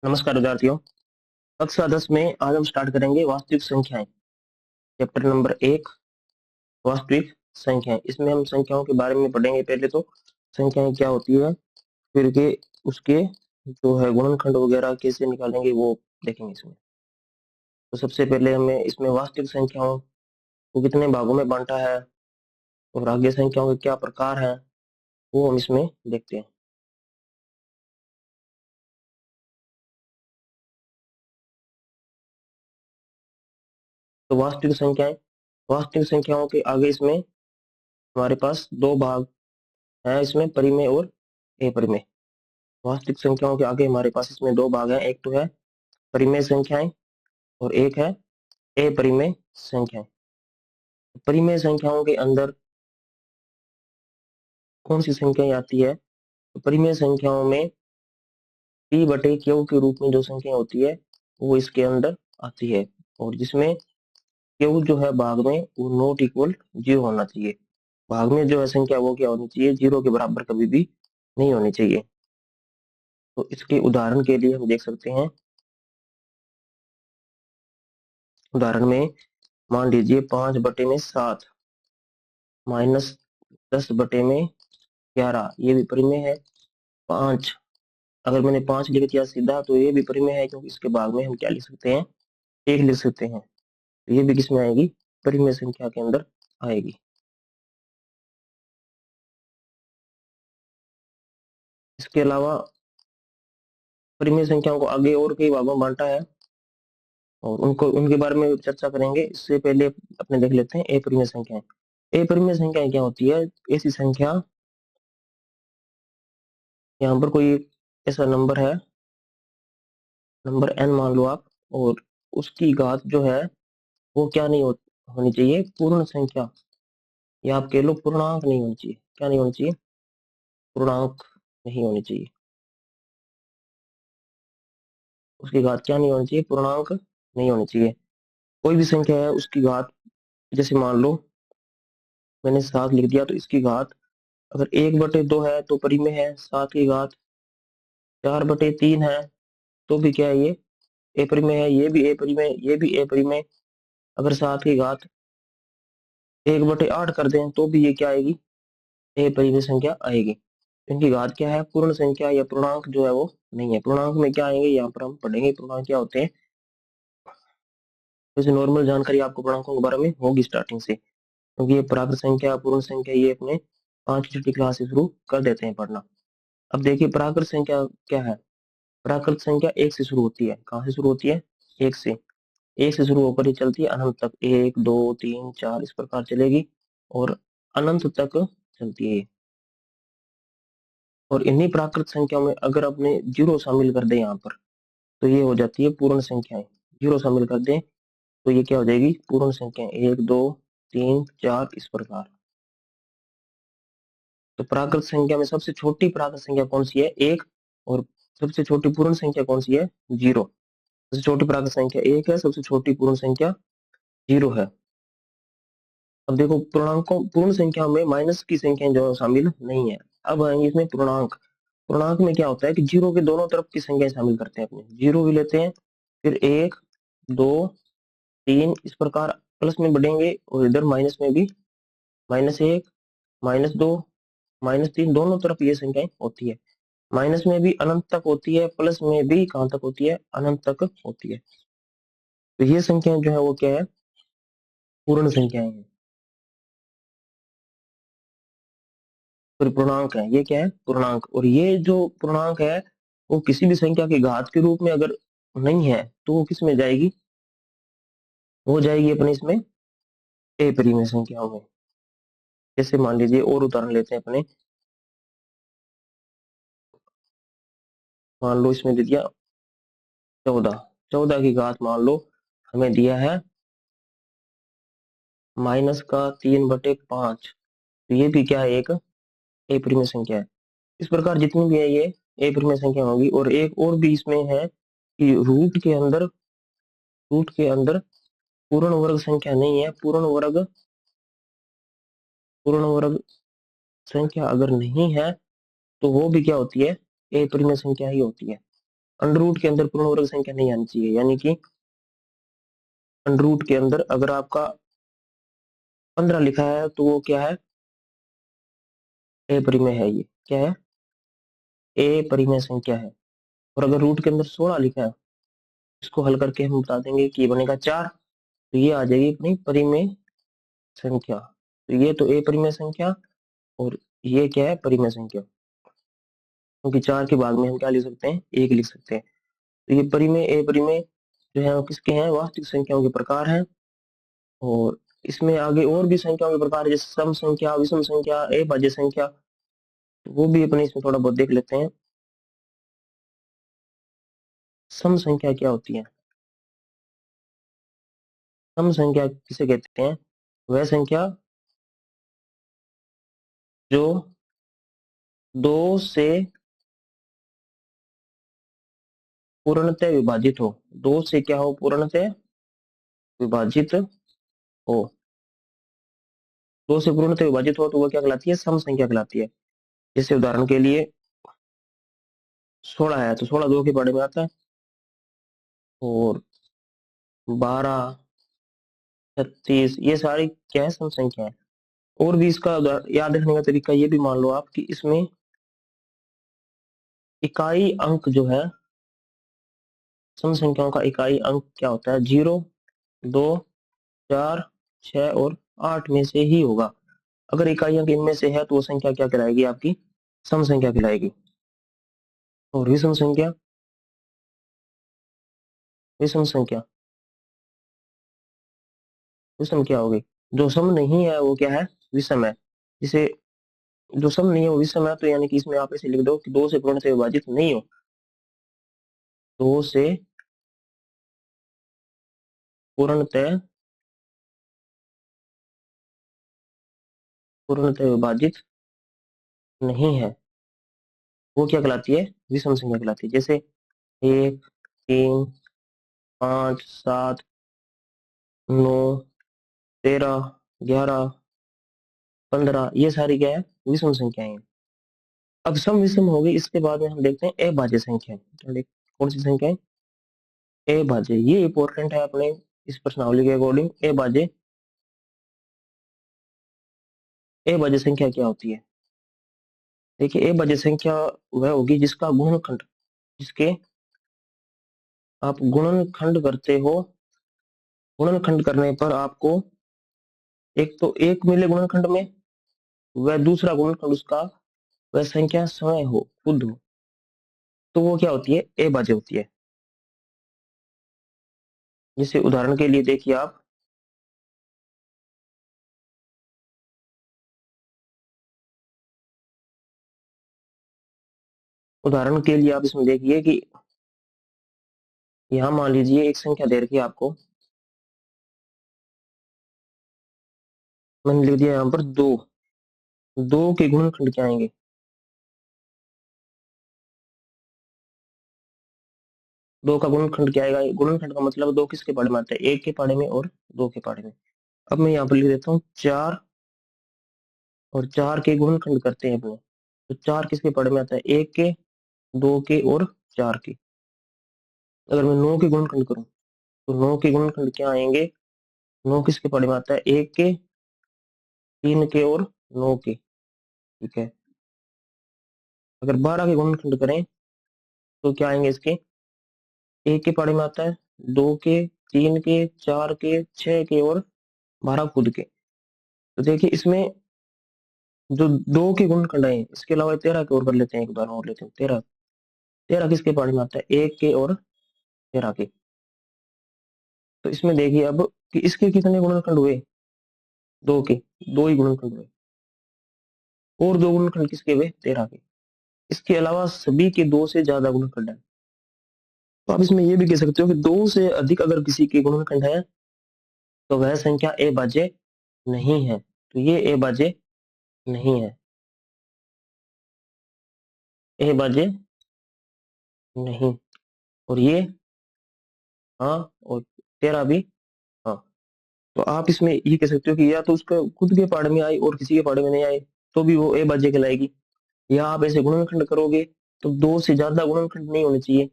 नमस्कार विद्यार्थियों। कक्षा 10 में आज हम स्टार्ट करेंगे वास्तविक संख्याएं। चैप्टर नंबर 1 वास्तविक संख्याएं। इसमें हम संख्याओं के बारे में पढ़ेंगे। पहले तो संख्याएं क्या होती है, फिर के उसके जो है गुणनखंड वगैरह कैसे निकालेंगे वो देखेंगे इसमें। तो सबसे पहले हमें इसमें वास्तविक संख्याओं को कितने भागों में बांटा है और आगे संख्याओं के क्या प्रकार हैं वो हम इसमें देखते हैं। तो वास्तविक संख्याओं के आगे इसमें हमारे पास दो भाग हैं, इसमें परिमेय और अपरिमेय। वास्तविक संख्याओं के आगे हमारे पास इसमें दो भाग हैं, एक तो है परिमेय संख्याएं और एक है अपरिमेय संख्याएं। परिमेय संख्याओं के अंदर कौन सी संख्याएं आती है? तो परिमेय संख्याओं में p बटे q के रूप में जो संख्या होती है वो इसके अंदर आती है, और जिसमें q जो है भाग में वो नॉट इक्वल 0 होना चाहिए। भाग में जो है संख्या वो क्या होनी चाहिए? 0 के बराबर कभी भी नहीं होनी चाहिए। तो इसके उदाहरण के लिए हम देख सकते हैं। उदाहरण में मान लीजिए 5 बटे में 7 माइनस 10 बटे में 11, ये भी परिमेय है। 5, अगर मैंने 5 लिख दिया सीधा तो ये भी परिमेय है, क्योंकि इसके भाग में हम क्या लिख सकते हैं? 1 लिख सकते हैं। तो ये भी किसमें आएगी? परिमेय संख्या के अंदर आएगी। इसके अलावा परिमेय संख्याओं को आगे और कई भागों में बांटा है और उनके बारे में चर्चा करेंगे। इससे पहले अपने देख लेते हैं अपरिमेय संख्याएं। अपरिमेय संख्याएं क्या होती है? ऐसी संख्या, यहाँ पर कोई ऐसा नंबर है, नंबर n मान लो आप, और उसकी घात जो है वो क्या नहीं होनी चाहिए? पूर्ण संख्या, या आप कह लो पूर्णांक नहीं होनी चाहिए। क्या नहीं होनी चाहिए? पूर्णांक नहीं होनी चाहिए। उसकी घात क्या नहीं होनी चाहिए? पूर्णांक नहीं होनी चाहिए। कोई भी संख्या है उसकी घात, जैसे मान लो मैंने 7 लिख दिया, तो इसकी घात अगर 1/2 है तो परिमेय है। 7 की घात 4/3 है तो भी क्या है? ये अपरिमेय है। ये भी अपरिमेय, ये भी अपरिमेय। अगर 7 की घात 1/8 कर दें तो भी ये क्या आएगी? अपरिमेय संख्या आएगी। इनकी घात क्या है? पूर्ण संख्या या पूर्णांक जो है वो नहीं है। पूर्णांक में क्या आएंगे यहाँ पर हम पढ़ेंगे पूर्णांक क्या होते हैं। वैसे नॉर्मल जानकारी आपको पूर्णांकों के बारे में होगी स्टार्टिंग से, क्योंकि ये प्राकृत संख्या पूर्ण संख्या ये अपने 5वीं क्लास से शुरू कर देते हैं पढ़ना। अब देखिए प्राकृत संख्या क्या है। प्राकृत संख्या 1 से शुरू होती है। कहाँ से शुरू होती है? 1 से। 1 से शुरू होकर ही चलती है अनंत तक। 1 2 3 4 इस प्रकार चलेगी और अनंत तक चलती है। और इन्हीं प्राकृत संख्याओं में अगर अपने जीरो शामिल कर दें यहाँ पर, तो ये हो जाती है पूर्ण संख्याएं। जीरो शामिल कर दें तो ये क्या हो जाएगी? पूर्ण संख्याएं। 1 2 3 4 इस प्रकार। तो प्राकृत संख्या में सबसे छोटी प्राकृत संख्या कौन सी है? 1। और सबसे छोटी पूर्ण संख्या कौन सी है? 0। सबसे छोटी प्राकृत संख्या 1 है, सबसे छोटी पूर्ण संख्या 0 है। अब देखो पूर्णांकों पूर्ण संख्या में माइनस की संख्या जो शामिल नहीं है। अब आएंगे इसमें पूर्णांक। पूर्णांक में क्या होता है कि जीरो के दोनों तरफ की संख्या शामिल करते हैं। अपने जीरो भी लेते हैं, फिर 1 2 3 इस प्रकार प्लस में बढ़ेंगे, और इधर माइनस में भी -1 -2 -3 दोनों तरफ ये संख्याएं होती है। माइनस में भी अनंत तक होती है, प्लस में भी कहां तक होती है? अनंत तक होती है। तो ये संख्याएं जो है वो क्या है? पूर्ण संख्याएं हैं, फिर पूर्णांक है। ये क्या है? पूर्णांक। और ये जो पूर्णांक है वो किसी भी संख्या की घात के रूप में अगर नहीं है तो वो किस में जाएगी? वो जाएगी अपने इसमें अपरिमेय संख्याओं में। जैसे मान लीजिए और उदाहरण लेते हैं अपने। मान लो इसमें दे दिया 14। 14 की घात मान लो हमें दिया है -3/5। तो ये भी क्या है? एक अपरिमेय संख्या है। इस प्रकार जितनी भी है ये अपरिमेय संख्या होगी। और एक और भी इसमें है कि रूट के अंदर पूर्ण वर्ग संख्या नहीं है। पूर्ण वर्ग संख्या अगर नहीं है तो वो भी क्या होती है? अपरिमेय संख्या ही होती है। अंडर रूट के अंदर पूर्ण वर्ग संख्या नहीं आनी चाहिए, यानी कि अंडर रूट के अंदर अगर आपका 15 लिखा है तो वो क्या है, ए परिमेय है। ये क्या है, ए परिमेय संख्या है। और अगर रूट के अंदर 16 लिखा है, इसको हल करके हम बता देंगे कि ये बनेगा 4, तो ये आ जाएगी अपनी परिमेय संख्या। तो ये तो ए परिमेय संख्या और ये क्या है, परिमेय संख्या, क्योंकि 4 के बाद में हम क्या लिख सकते हैं, 1 लिख सकते हैं। तो ये परिमेय ए परिमेय जो है वो किसके हैं, वास्तविक संख्याओं के प्रकार हैं। और इसमें आगे और भी संख्याओं के प्रकार है, जैसे सम संख्या, विषम संख्या, अभाज्य संख्या, तो वो भी अपने इसमें थोड़ा बहुत देख लेते हैं। सम संख्या क्या होती है, सम संख्या किसे कहते हैं, वह संख्या जो दो से पूर्णतः विभाजित हो, दो से क्या हो, पूर्णतः विभाजित हो, दो से पूर्णतः विभाजित हो तो वो क्या कहलाती है, सम संख्या कहलाती है। जैसे उदाहरण के लिए 16 है तो 16 दो के बारे में आता है, और 12, 36, ये सारी क्या है, सम संख्या है। और भी इसका याद रखने का तरीका ये भी मान लो आप कि इसमें इकाई अंक जो है, सम संख्याओं का इकाई अंक क्या होता है, 0, 2, 4, 6 और 8 में से ही होगा। अगर इकाई अंक इनमें से है तो वो संख्या क्या कहलाएगी, आपकी सम संख्या कहलाएगी। और विषम संख्या, विषम संख्या, विषम क्या होगी, जो सम नहीं है वो क्या है, विषम है। जिसे जो सम नहीं है वो विषम है, तो यानी कि इसमें आप ऐसे लिख दो कि दो से पूर्ण से विभाजित नहीं हो, दो से पूर्णतः पूर्णतः विभाजित नहीं है, वो क्या कहलाती है, विषम संख्या कहलाती है। जैसे 1, 3, 5, 7, 9, 13, 11, 15, ये सारी क्या है, विषम संख्याएं हैं। अब सम विषम हो गई, इसके बाद में हम देखते हैं अभाज्य संख्या। कौन सी संख्या है, अभाज्य, ये इंपॉर्टेंट है अपने इस प्रश्नावली के अकॉर्डिंग। अभाज्य, अभाज्य संख्या क्या होती है, देखिए अभाज्य संख्या वह होगी जिसका गुणनखंड, जिसके आप गुणनखंड करते हो, गुणनखंड करने पर आपको एक तो एक मिले गुणनखंड में, वह दूसरा गुणनखंड उसका वह संख्या स्वयं हो, खुद हो, तो वो क्या होती है, अभाज्य होती है। जैसे उदाहरण के लिए देखिए आप, उदाहरण के लिए आप इसमें देखिए कि यहाँ मान लीजिए एक संख्या दे रखी है आपको, मैंने लिख दिया यहाँ पर 2, 2 के गुणनखंड क्या आएंगे, 2 का गुणनखंड क्या आएगा, गुणनखंड का मतलब 2 किसके पाड़े में आता है, 1 के पाड़े में और 2 के पाड़े में। अब मैं यहाँ पर लिख देता हूँ 4, और 4 के गुणनखंड करते हैं अपने, तो 4 किसके पाड़े में आता है, 1 के, 2 के और 4 के। अगर मैं 9 के गुणनखंड करूँ तो 9 के गुणनखंड क्या आएंगे, 9 किसके पाड़े में आता है, 1 के, 3 के और 9 के, ठीक है। अगर 12 के गुणनखंड करें तो क्या आएंगे इसके, 1 के पाड़े में आता है, 2 के, 3 के, 4 के, 6 के और 12 खुद के। तो देखिए इसमें जो 2 के गुणनखंड है, इसके अलावा 13 के और कर लेते हैं, एक उदाहरण और लेते हैं। 13, 13 किसके पाड़े में आता है, 1 के और 13 के। तो इसमें देखिए अब कि इसके कितने गुणनखंड हुए, 2 के, 2 ही गुणनखंड हुए, और 2 गुणनखंड किसके हुए, 13 के। इसके अलावा सभी के 2 से ज्यादा गुणनखंड है। तो आप इसमें ये भी कह सकते हो कि 2 से अधिक अगर किसी के गुणनखंड है तो वह संख्या अभाज्य नहीं है, तो ये अभाज्य नहीं है, अभाज्य नहीं। और ये हाँ, और 13 भी हाँ। तो आप इसमें ये कह सकते हो कि या तो उसका खुद के पाड़े में आई और किसी के पाड़े में नहीं आए तो भी वो अभाज्य कहलाएगी, या आप ऐसे गुणनखंड करोगे तो 2 से ज्यादा गुणनखंड नहीं होने चाहिए,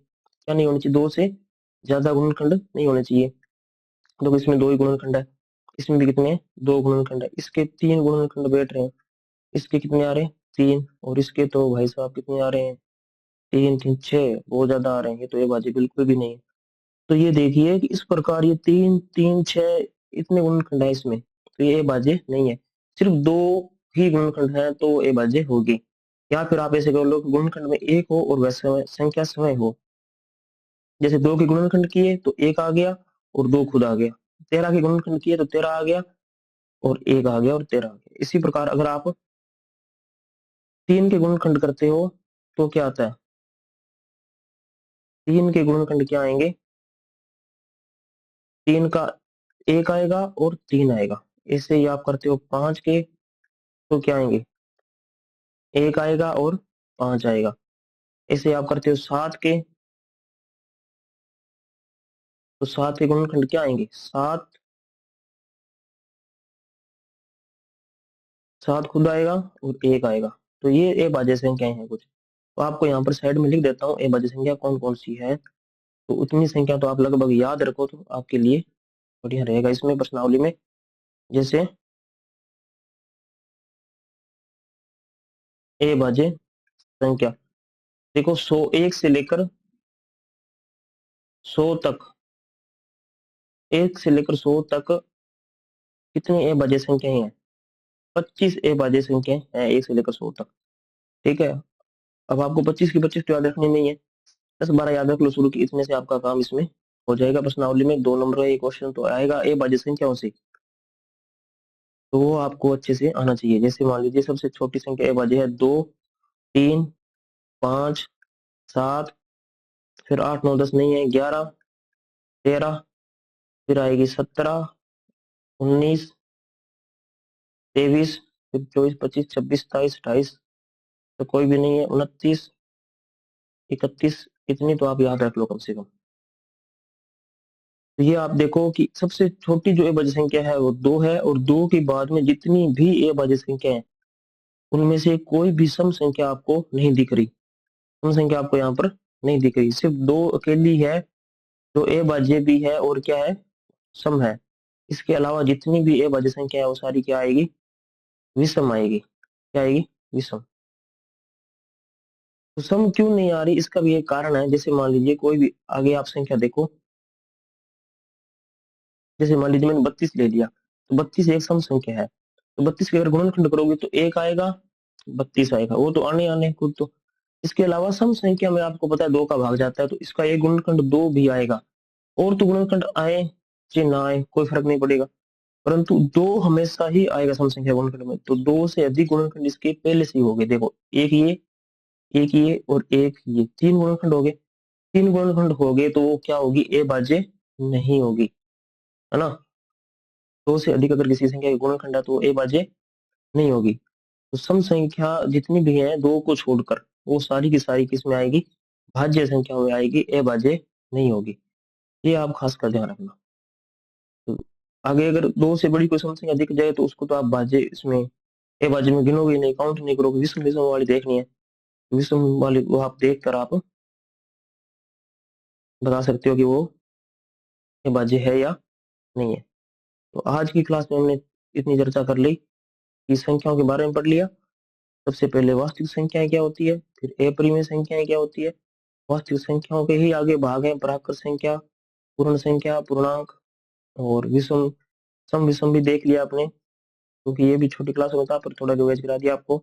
क्या नहीं होनी चाहिए, दो से ज्यादा गुणनखंड नहीं होने चाहिए। तो इसमें दो ही गुणनखंड है, इसमें भी कितने हैं, दो गुणनखंड है, इसके तीन गुणनखंड बैठ रहे हैं, इसके कितने आ रहे हैं, तीन, और इसके तो भाई साहब कितने आ रहे हैं, तीन तीन छह, बहुत ज्यादा आ रहे हैं, ये तो ये बाजी बिल्कुल भी नहीं है। तो ये देखिए कि इस प्रकार ये तीन तीन छह इतने गुणनखंड है इसमें, तो ये बाजे नहीं है। सिर्फ दो ही गुणनखंड है तो ये बाजे होगी। या फिर आप ऐसे कर लो कि गुणनखंड में एक हो और वैसे संख्या समय हो, जैसे दो के गुणनखंड किए तो एक आ गया और दो खुद आ गया, 13 के गुणनखंड किए तो 13 आ गया और एक आ गया और 13 आ गया। इसी प्रकार अगर आप तीन के गुणनखंड करते हो तो क्या आता है, तीन के गुणनखंड क्या आएंगे, तीन का एक आएगा और तीन आएगा। ऐसे ही आप करते हो पांच के तो क्या आएंगे, एक आएगा और पांच आएगा। ऐसे आप करते हो सात के तो सात के गुणनखंड क्या आएंगे, सात, सात खुद आएगा और एक आएगा। तो ये ए बाजे संख्याएं हैं कुछ, तो आपको यहाँ पर साइड में लिख देता हूँ ए बाजे संख्या कौन कौन सी है। तो उतनी संख्या तो आप लगभग याद रखो तो आपके लिए बढ़िया रहेगा इसमें प्रश्नावली में। जैसे ए बाजे संख्या, देखो सौ, एक से लेकर सौ तक, एक से लेकर सौ तक कितनी ए बाजे संख्याएं हैं, 25 ए बाजे संख्याएं हैं एक से लेकर सौ तक। ठीक है, अब आपको 25 की 25 तो याद रखनी नहीं है, 10 12 याद रख लो शुरू की, इतने से आपका काम इसमें हो जाएगा। प्रश्नावली में 2 नंबर का ये क्वेश्चन तो आएगा ए बाजे संख्याओं से, तो वो आपको अच्छे से आना चाहिए। जैसे मान लीजिए सबसे छोटी संख्या ए बाजे है दो, तीन, पांच, सात, फिर आठ नौ दस नहीं है, 11, 13, फिर आएगी 17, 19, 23, फिर 24, 25, 26, 27, 28, तो कोई भी नहीं है, 29, 31, इतनी तो आप याद रख लो कम से कम। तो ये आप देखो कि सबसे छोटी जो ए बाजे संख्या है वो दो है, और दो के बाद में जितनी भी ए बाजे संख्या है उनमें से कोई भी सम संख्या आपको नहीं दिख रही, सम संख्या आपको यहाँ पर नहीं दिख रही, सिर्फ दो अकेली है जो ए बाजे भी है और क्या है, सम है। इसके अलावा जितनी भी ए बाजे संख्या है वो सारी क्या आएगी, विषम आएगी। क्या आएगी, विषम। तो सम क्यों नहीं आ रही, इसका भी एक कारण है। जैसे मान लीजिए कोई भी आगे आप संख्या देखो, जैसे मान लीजिए मैंने 32 ले लिया, तो 32 एक सम संख्या है, तो 32 के अगर गुणनखंड करोगे तो एक आएगा, 32 आएगा, वो तो आने आने खुद तो। इसके अलावा सम संख्या में आपको पता है दो का भाग जाता है, तो इसका एक गुणनखंड दो भी आएगा, और तो गुणनखंड आए चाहे ना आए कोई फर्क नहीं पड़ेगा, परंतु दो हमेशा ही आएगा सम संख्या गुणनखंड में। तो दो से अधिक गुणनखंड इसके पहले से ही हो गए, देखो एक ये, एक ये और एक ये, तीन गुणनखंड हो गए। तीन गुणनखंड हो गए तो वो क्या होगी, ए बाजे नहीं होगी, है ना। दो से अधिक अगर किसी संख्या के गुणनखंड है तो ए बाजे नहीं होगी। तो सम संख्या जितनी भी है दो को छोड़कर वो सारी की सारी किस में आएगी, भाज्य संख्या में आएगी, ए बाजे नहीं होगी। ये आप खास कर ध्यान रखना। तो आगे अगर दो से बड़ी कोई सम संख्या दिख जाए तो उसको तो आप भाज्य इसमें ए बाजे में गिनोगे नहीं, काउंट नहीं करोगे, विषम विषम वाली देखनी है, विषम वाली वो आप देख कर आप बता सकते हो कि वो ए बाजे है या नहीं है। तो आज की क्लास में हमने इतनी चर्चा कर ली कि संख्याओं के बारे में पढ़ लिया। सबसे पहले वास्तविक संख्याएं क्या होती है, फिर अपरिमेय संख्याएं क्या होती है, वास्तविक संख्याओं के ही आगे भाग है प्राकृत संख्या, पूर्ण संख्या, पूर्णांक, और विषम, सम विषम भी देख लिया आपने, क्योंकि ये भी छोटी क्लास में था पर थोड़ा रिवाइज करा दिया आपको।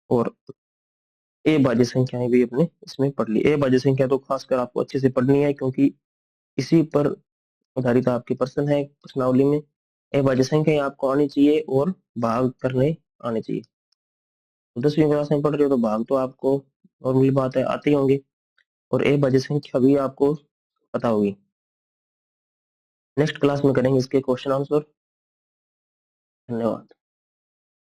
और ए बाजे संख्याएं भी अपने इसमें पढ़ ली। ए बाजे संख्या तो खासकर आपको अच्छे से पढ़नी है, क्योंकि इसी पर आधारित आपके प्रश्न है प्रश्नावली में। ए बाजे संख्याएं आपको आनी चाहिए और भाग करने आने चाहिए। तो 10वीं क्लास में पढ़ रहे हो तो भाग तो आपको नॉर्मली बात है आते ही होंगे, और ए बाजे संख्या भी आपको पता होगी। नेक्स्ट क्लास में करेंगे इसके क्वेश्चन आंसर। धन्यवाद।